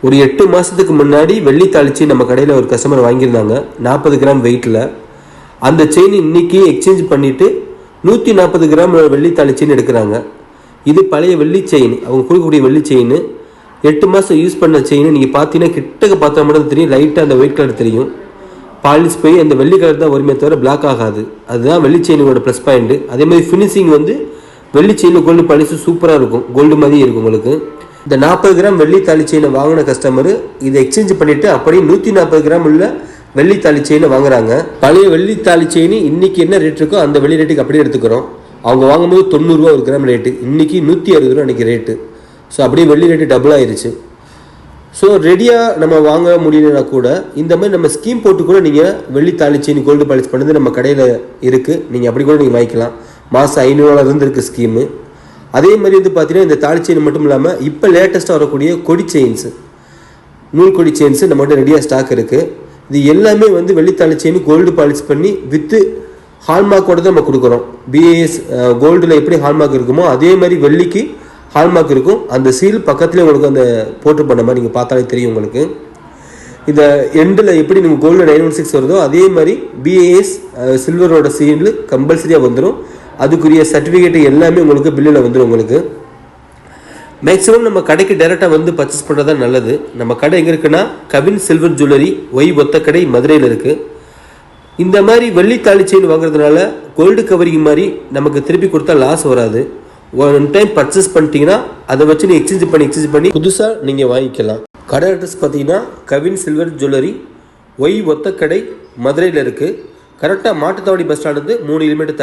ஒரு 8 மாதத்துக்கு முன்னாடி வெள்ளி தாலி செயின் நம்ம கடையில் ஒரு கஸ்டமர் வாங்கியிருந்தாங்க 40 கிராம் வெயிட்டில். அந்த செயின் இன்றைக்கி எக்ஸ்சேஞ்ச் பண்ணிவிட்டு 140 கிராம் வெள்ளி தாலி செயின் எடுக்கிறாங்க. இது பழைய வெள்ளி செயின், அவங்க கொடுக்கக்கூடிய வெள்ளி செயின். 8 மாதம் யூஸ் பண்ண செயின். நீங்கள் பார்த்தீங்கன்னா கிட்டக்க பார்த்தா மட்டும் தெரியும், லைட்டாக அந்த ஒயிட் கலர் தெரியும். பாலிஷ் போய் அந்த வெள்ளி கலர் தான் வருமே தவிர பிளாக் ஆகாது. அதுதான் வெள்ளி செயினோட ப்ளஸ் பாயிண்ட்டு. அதே மாதிரி ஃபினிஷிங் வந்து வெள்ளி செயின் கோல்டு பாலிஷ் சூப்பராக இருக்கும், கோல்டு மாதிரி இருக்கும் உங்களுக்கு. இந்த 40 கிராம் வெள்ளி தாலி செயினை வாங்கின கஸ்டமர் இதை எக்ஸ்சேஞ்ச் பண்ணிவிட்டு அப்படியே 140 கிராம் உள்ள வெள்ளி தாலி செயினை வாங்குறாங்க. பழைய வெள்ளி தாலி செயின் இன்றைக்கி என்ன ரேட் இருக்கோ அந்த வெள்ளி ரேட்டுக்கு அப்படியே எடுத்துக்கிறோம். அவங்க வாங்கும்போது 90 ரூபா ஒரு கிராம் ரேட்டு, இன்றைக்கி 160 ரூபா இன்றைக்கி ரேட்டு. ஸோ அப்படியே வெள்ளி ரேட்டு டபுள் ஆயிடுச்சு. ஸோ ரெடியாக நம்ம வாங்க முடியலனா கூட இந்த மாதிரி நம்ம ஸ்கீம் போட்டு கூட நீங்கள் வெள்ளி தாலி செயின் கோல்டு பாலிஷ் பண்ணுறது நம்ம கடையில் இருக்குது. நீங்கள் அப்படி கூட நீங்கள் வாங்கிக்கலாம். மாதம் 500 இருந்துருக்கு ஸ்கீமு. அதே மாதிரி வந்து பார்த்தீங்கன்னா இந்த தாலி செயின் மட்டும் இல்லாமல் இப்போ லேட்டஸ்ட்டாக வரக்கூடிய கொடி செயின்ஸு, நூல் கொடி செயின்ஸு நம்மகிட்ட ரெடியாக ஸ்டாக் இருக்குது. இது எல்லாமே வந்து வெள்ளி தாலி செயின் கோல்டு பாலிஷ் பண்ணி வித்து ஹால்மார்க்கோடு தான் நம்ம கொடுக்குறோம். பிஏஎஸ் கோல்டில் எப்படி ஹால்மார்க் இருக்குமோ அதே மாதிரி வெள்ளிக்கு ஹால்மார்க் இருக்கும். அந்த சீல் பக்கத்துலேயே உங்களுக்கு அந்த போட்டு பண்ண மாதிரி நீங்கள் பார்த்தாலே தெரியும் உங்களுக்கு. இந்த எண்டில் எப்படி நீங்கள் கோல்டு 916 வருதோ அதே மாதிரி பிஏஎஸ் சில்வரோட சீல் கம்பல்சரியாக வந்துடும். அதுக்குரிய சர்டிஃபிகேட் எல்லாமே உங்களுக்கு பில்லில் வந்துடும். உங்களுக்கு மேக்ஸிமம் நம்ம கடைக்கு டைரெக்டாக வந்து பர்ச்சேஸ் பண்ணுறது தான் நல்லது. நம்ம கடை எங்கே இருக்குன்னா கவின் சில்வர் ஜுவல்லரி, ஒய் ஒத்த கடை, மதுரையில் இருக்குது. இந்த மாதிரி வெள்ளி தாலி செயின் வாங்குறதுனால கோல்டு கவரிங் மாதிரி நமக்கு திருப்பி கொடுத்தா லாஸ் வராது. ஒன் டைம் பர்ச்சேஸ் பண்ணிட்டீங்கன்னா அதை வச்சு நீங்கள் எக்ஸ்சேஞ்ச் பண்ணி புதுசாக நீங்கள் வாங்கிக்கலாம். கடை அட்ரஸ் பார்த்தீங்கன்னா கவின் சில்வர் ஜுவல்லரி, ஒய் ஒத்த கடை, மதுரையில் இருக்குது. கரெக்டாக மாட்டுத்தாவடி பஸ் ஸ்டாண்டு 3 கிலோமீட்டர்